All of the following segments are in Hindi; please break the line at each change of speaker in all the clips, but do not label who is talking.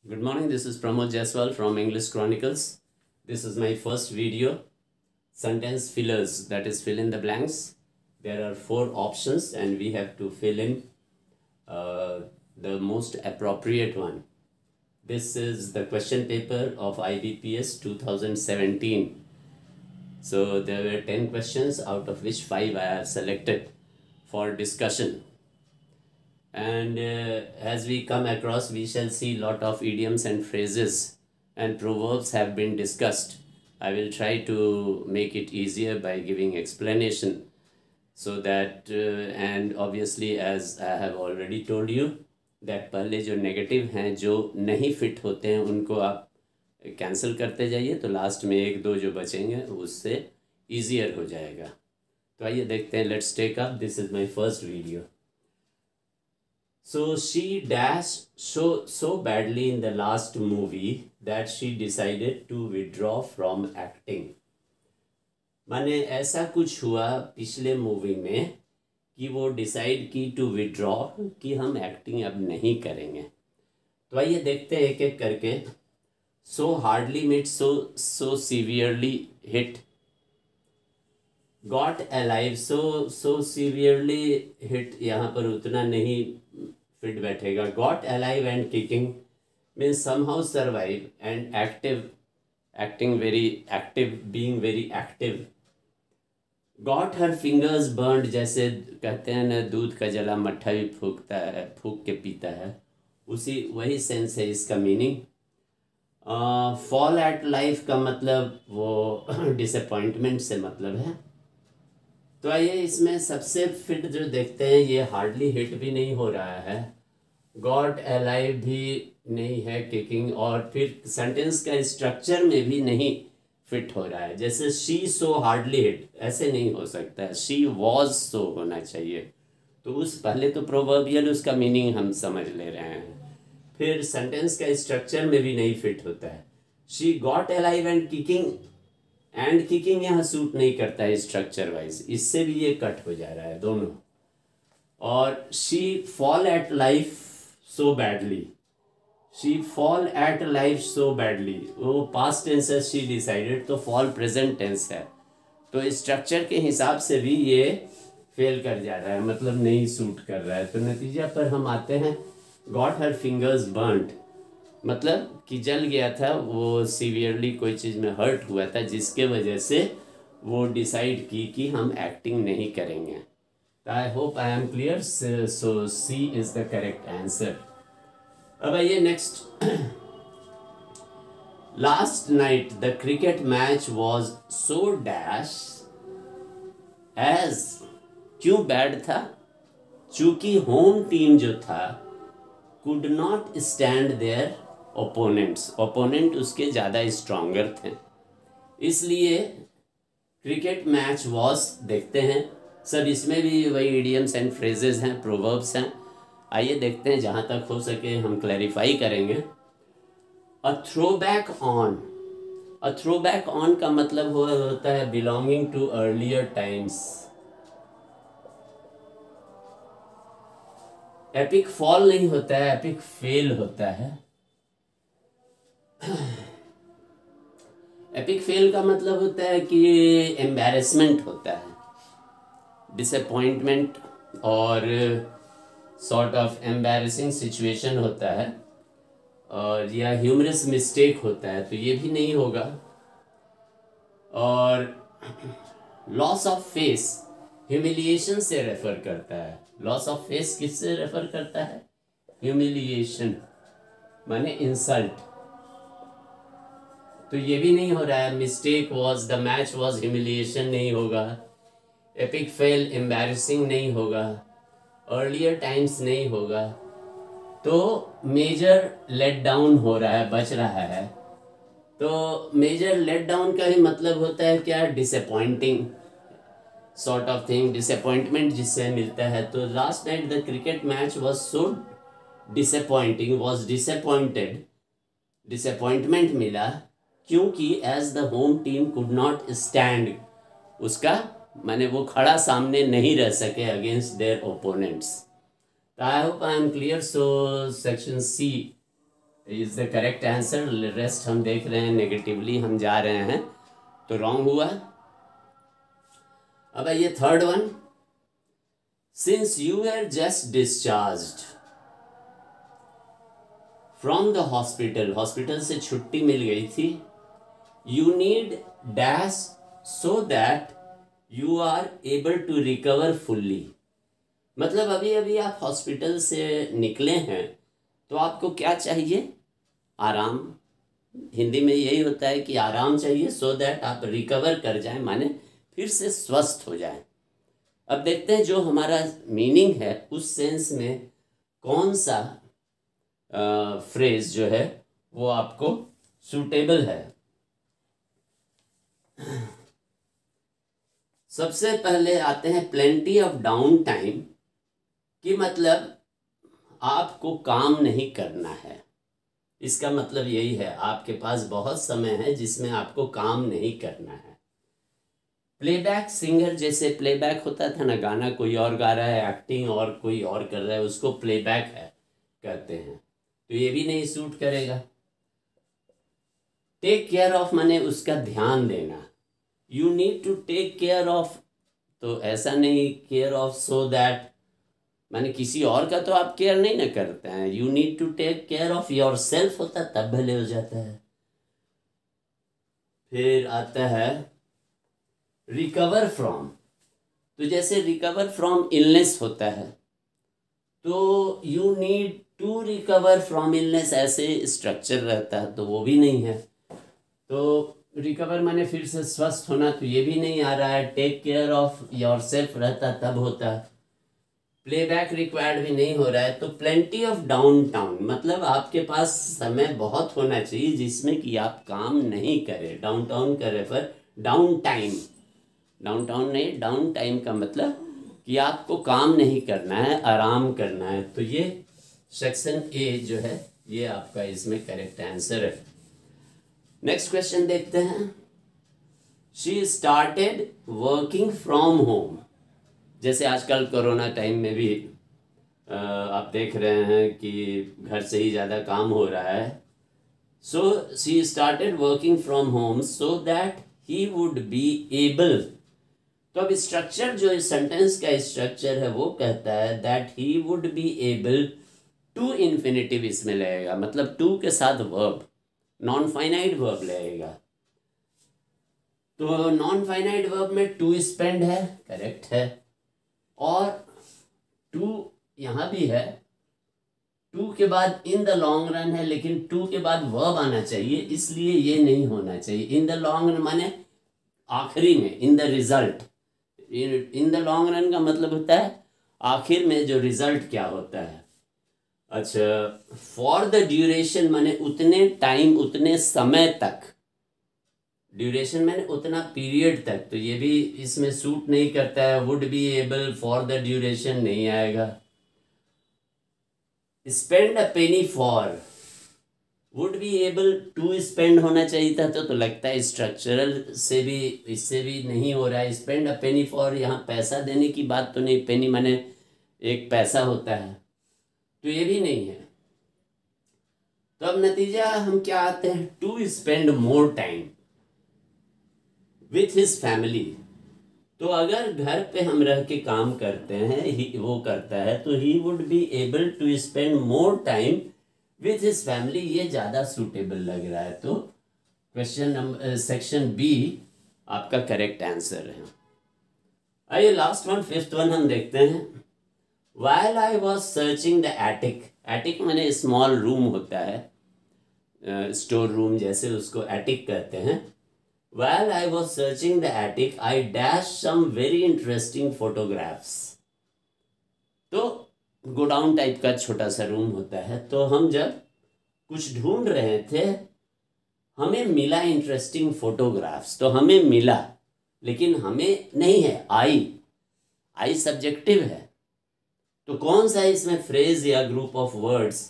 Good morning, this is Pramod Jaiswal from English Chronicles. This is my first video, sentence fillers, that is fill in the blanks. There are 4 options and we have to fill in the most appropriate one. This is the question paper of IBPS 2017. So there were 10 questions, out of which 5 I have selected for discussion. And as we come across, we shall see lot of idioms and phrases and proverbs have been discussed. I will try to make it easier by giving explanation so that and obviously, as I have already told you, that पहले जो नेगेटिव हैं जो नहीं फिट होते हैं उनको आप कैंसिल करते जाइए, तो लास्ट में 1-2 जो बचेंगे उससे ईजियर हो जाएगा. तो आइए देखते हैं. Let's take up. This is my first video. So she dashed so badly in the last movie that she decided to withdraw from acting. माने ऐसा कुछ हुआ पिछले मूवी में कि वो डिसाइड की टू विड्रॉ कि हम एक्टिंग अब नहीं करेंगे. तो आइए देखते हैं एक एक करके. So hardly met, so severely hit. Got alive, so severely hit, यहाँ पर उतना नहीं फिट बैठेगा. Got alive and kicking means somehow survive, and active, acting very active, being very active. Got her fingers burned, जैसे कहते हैं ना दूध का जला मट्ठा भी फूकता है, फूक के पीता है, उसी वही सेंस है इसका मीनिंग. फॉल एट लाइफ का मतलब वो डिसअपॉइंटमेंट से मतलब है. तो आइए इसमें सबसे फिट जो देखते हैं, ये हार्डली हिट भी नहीं हो रहा है, गॉट अलाइव भी नहीं है, किकिंग, और फिर सेंटेंस का स्ट्रक्चर में भी नहीं फिट हो रहा है. जैसे शी सो हार्डली हिट, ऐसे नहीं हो सकता है, शी वॉज सो होना चाहिए. तो उस पहले तो प्रोवर्बियल उसका मीनिंग हम समझ ले रहे हैं, फिर सेंटेंस का स्ट्रक्चर में भी नहीं फिट होता है. She got alive and kicking, and kicking यहाँ सूट नहीं करता है स्ट्रक्चर वाइज, इससे भी ये कट हो जा रहा है दोनों. और she fall at life so badly, she fall at life so badly, वो पास्ट टेंस है, शी डिसाइडेड, तो फॉल प्रेजेंट टेंस है, तो स्ट्रक्चर के हिसाब से भी ये फेल कर जा रहा है, मतलब नहीं सूट कर रहा है. तो नतीजा पर हम आते हैं. गॉट हर फिंगर्स बर्न्ड, मतलब कि जल गया था, वो सीवियरली कोई चीज़ में हर्ट हुआ था, जिसके वजह से वो डिसाइड की कि हम एक्टिंग नहीं करेंगे. I hope I am clear. So C is the correct answer. अब आइए next. Last night the cricket match was so dash as, क्यों बैड था? चूंकि होम टीम जो था could not stand their opponents, opponent उसके ज़्यादा स्ट्रॉन्गर थे, इसलिए क्रिकेट मैच वॉज. देखते हैं सब इसमें भी वही इडियम्स एंड फ्रेजेस हैं, प्रोवर्ब्स हैं. आइए देखते हैं, जहाँ तक हो सके हम क्लैरिफाई करेंगे. A throwback on, a throwback on का मतलब होता है belonging to earlier times. Epic fall नहीं होता है, एपिक फेल होता है. एपिक फेल का मतलब होता है कि एम्बैरेसमेंट होता है, डिसअपॉइंटमेंट और सॉर्ट ऑफ एम्बैरेसिंग सिचुएशन होता है, और या ह्यूमरस मिस्टेक होता है, तो ये भी नहीं होगा. और लॉस ऑफ फेस ह्यूमिलिएशन से रेफर करता है. लॉस ऑफ फेस किससे रेफर करता है? ह्यूमिलिएशन माने इंसल्ट, तो ये भी नहीं हो रहा है. Mistake was, the match was, humiliation नहीं होगा. एपिक फेल एम्बैरेसिंग नहीं होगा. अर्लियर टाइम्स नहीं होगा. तो मेजर लेट डाउन हो रहा है, बच रहा है. तो मेजर लेट डाउन का ही मतलब होता है क्या? Disappointing sort of thing, disappointment जिससे मिलता है. तो last night the cricket match was so disappointing, was disappointed, disappointment मिला क्योंकि as the home team could not stand, उसका माने वो खड़ा सामने नहीं रह सके against their opponents. I hope I am clear. So section C is the correct answer. Rest हम देख रहे हैं नेगेटिवली हम जा रहे हैं, तो रॉन्ग हुआ। अब आइए third one, since you are just discharged from the hospital, hospital से छुट्टी मिल गई थी, you need dash so that you are able to recover fully. मतलब अभी अभी आप हॉस्पिटल से निकले हैं तो आपको क्या चाहिए? आराम। हिंदी में यही होता है कि आराम चाहिए, सो दैट आप रिकवर कर जाएं, माने फिर से स्वस्थ हो जाएं। अब देखते हैं जो हमारा मीनिंग है उस सेंस में कौन सा फ्रेज जो है वो आपको सूटेबल है। सबसे पहले आते हैं प्लेंटी ऑफ डाउन टाइम, कि मतलब आपको काम नहीं करना है। इसका मतलब यही है आपके पास बहुत समय है जिसमें आपको काम नहीं करना है। प्लेबैक सिंगर, जैसे प्लेबैक होता था ना, गाना कोई और गा रहा है, एक्टिंग और कोई और कर रहा है, उसको प्लेबैक है कहते हैं, तो ये भी नहीं सूट करेगा। टेक केयर ऑफ माने उसका ध्यान देना, you need to take care of, तो ऐसा नहीं केयर ऑफ सो दैट, माने किसी और का तो आप केयर नहीं ना करते हैं। You need to take care of yourself होता तब भले हो जाता है। फिर आता है रिकवर फ्रॉम, तो जैसे रिकवर फ्रॉम इलनेस होता है तो you need to recover from illness, ऐसे स्ट्रक्चर रहता है तो वो भी नहीं है। तो रिकवर माने फिर से स्वस्थ होना, तो ये भी नहीं आ रहा है। Take care of yourself रहता तब होता है। प्लेबैक रिक्वायर्ड भी नहीं हो रहा है। तो प्लेंटी ऑफ डाउन टाउन, मतलब आपके पास समय बहुत होना चाहिए जिसमें कि आप काम नहीं करें। डाउन टाउन का refer down time, down town नहीं, डाउन टाइम का मतलब कि आपको काम नहीं करना है, आराम करना है। तो ये सेक्शन ए जो है ये आपका इसमें करेक्ट आंसर है। नेक्स्ट क्वेश्चन देखते हैं। She started working from home, जैसे आजकल कोरोना टाइम में भी आप देख रहे हैं कि घर से ही ज़्यादा काम हो रहा है। So she started working from home so that he would be able, तो अब स्ट्रक्चर जो इस सेंटेंस का स्ट्रक्चर है वो कहता है that he would be able to, infinitive इसमें लगेगा, मतलब टू के साथ वर्ब, नॉन फाइनाइट वर्ब लगेगा। तो नॉन फाइनाइट वर्ब में टू स्पेंड है, करेक्ट है, और टू यहाँ भी है। टू के बाद इन द लॉन्ग रन है, लेकिन टू के बाद वर्ब आना चाहिए, इसलिए ये नहीं होना चाहिए। इन द लॉन्ग रन माने आखिरी में, in the result, in the long run का मतलब होता है आखिर में जो रिजल्ट क्या होता है। अच्छा, फॉर द ड्यूरेशन माने उतने टाइम, उतने समय तक, ड्यूरेशन मैंने उतना पीरियड तक, तो ये भी इसमें सूट नहीं करता है। Would be able for the duration नहीं आएगा। Spend a penny for, would be able to spend होना चाहिए था, तो लगता है स्ट्रक्चरल से भी, इससे भी नहीं हो रहा है। स्पेंड अ पेनी फॉर, यहाँ पैसा देने की बात तो नहीं, पेनी माने एक पैसा होता है, तो ये भी नहीं है। तो अब नतीजा हम क्या आते हैं, to spend more time with his family. तो अगर घर पे हम रह के काम करते हैं, वो करता है, तो he would be able to spend more time with his family, ये ज़्यादा सूटेबल लग रहा है। तो क्वेश्चन नंबर सेक्शन बी आपका करेक्ट आंसर है। आइए लास्ट वन, फिफ्थ वन हम देखते हैं। While I was searching the attic, attic माने स्मॉल रूम होता है, स्टोर रूम जैसे, उसको attic कहते हैं। While I was searching the attic, I dashed some very interesting photographs. तो गोडाउन टाइप का छोटा सा रूम होता है, तो हम जब कुछ ढूंढ रहे थे हमें मिला इंटरेस्टिंग फोटोग्राफ्स, तो हमें मिला, लेकिन हमें नहीं है, आई सब्जेक्टिव है। तो कौन सा इसमें फ्रेज या group of words,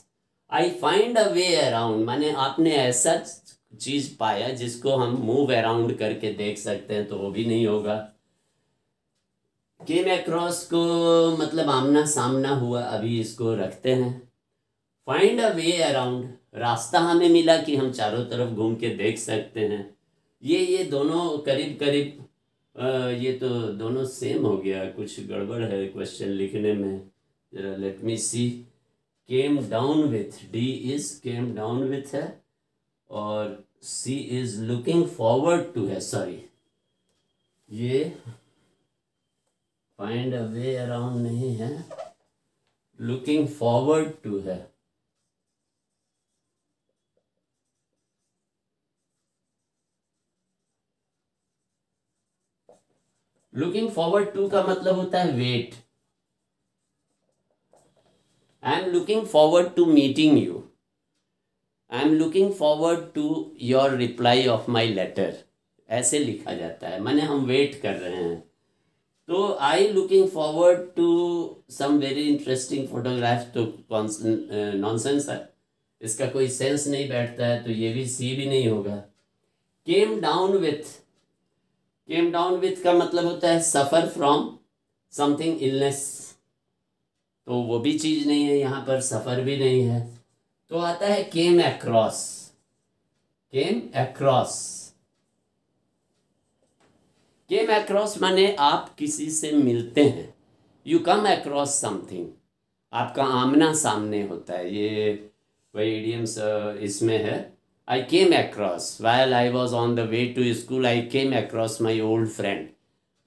I find a way around, माने आपने ऐसा चीज पाया जिसको हम मूव अराउंड करके देख सकते हैं, तो वो भी नहीं होगा। केम अक्रॉस को मतलब आमना सामना हुआ, अभी इसको रखते हैं। फाइंड अ वे अराउंड, रास्ता हमें मिला कि हम चारों तरफ घूम के देख सकते हैं। ये दोनों करीब करीब ये तो दोनों सेम हो गया, कुछ गड़बड़ है क्वेश्चन लिखने में। जरा let me see. Came down with, D is came down with है, और C is looking forward to है। सॉरी, ये फाइंड अ वे अराउंड नहीं है, लुकिंग फॉरवर्ड टू है। लुकिंग फॉरवर्ड टू का मतलब होता है wait. I am looking forward to meeting you, I am looking forward to your reply of my letter, ऐसे लिखा जाता है, माने हम वेट कर रहे हैं। तो I looking forward to some very interesting photograph, तो नॉनसेंस है, इसका कोई सेंस नहीं बैठता है, तो ये भी सी भी नहीं होगा। केम down with, came down with का मतलब होता है सफ़र फ्रॉम समथिंग इलनेस, तो वो भी चीज़ नहीं है, यहाँ पर सफ़र भी नहीं है। तो आता है came across, came across. Came across माने आप किसी से मिलते हैं, यू कम अक्रॉस समथिंग, आपका आमना सामने होता है। ये वही इडियम्स इसमें है। I came across while I was on the way to school, I came across my old friend,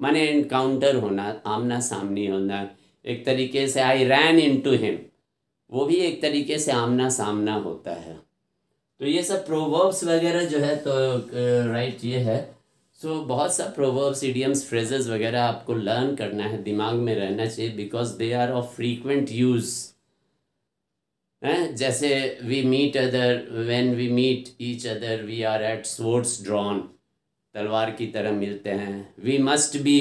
माने इनकाउंटर होना, आमना सामनी होना। एक तरीके से आई रैन इन टू हिम, वो भी एक तरीके से आमना सामना होता है। तो ये सब प्रोवर्ब्स वगैरह जो है, तो राइट ये है। सो बहुत सा प्रोवर्ब्स, इडियम्स, फ्रेजेस वगैरह आपको लर्न करना है, दिमाग में रहना चाहिए, because they are of frequent use. हैं, जैसे we meet other, when we meet each other we are at swords drawn, तलवार की तरह मिलते हैं। We must be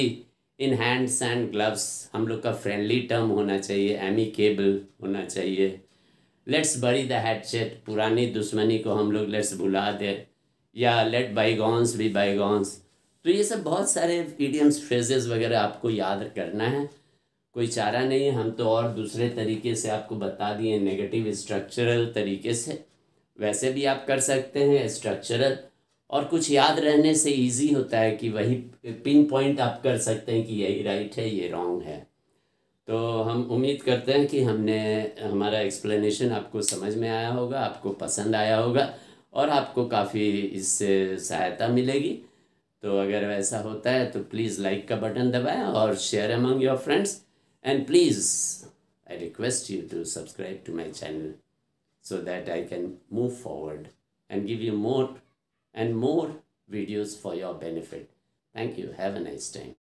in hands and gloves, हम लोग का फ्रेंडली टर्म होना चाहिए, एमिकेबल होना चाहिए। लेट्स बरी द हैटचेट, पुरानी दुश्मनी को हम लोग लेट्स भुला दे, या लेट बाईगॉन्स बी बाईगॉन्स। तो ये सब बहुत सारे इडियम्स, फ्रेजेस वगैरह आपको याद करना है, कोई चारा नहीं है। हम तो और दूसरे तरीके से आपको बता दिए, नेगेटिव स्ट्रक्चरल तरीके से, वैसे भी आप कर सकते हैं स्ट्रक्चरल। और कुछ याद रहने से इजी होता है कि वही पिन पॉइंट आप कर सकते हैं कि यही राइट है, ये रॉन्ग है। तो हम उम्मीद करते हैं कि हमने, हमारा एक्सप्लेनेशन आपको समझ में आया होगा, आपको पसंद आया होगा, और आपको काफ़ी इससे सहायता मिलेगी। तो अगर वैसा होता है तो प्लीज़ लाइक का बटन दबाएं और share among your friends, and please I request you to subscribe to my channel so that I can move forward and give you more and more videos for your benefit. Thank you. Have a nice time.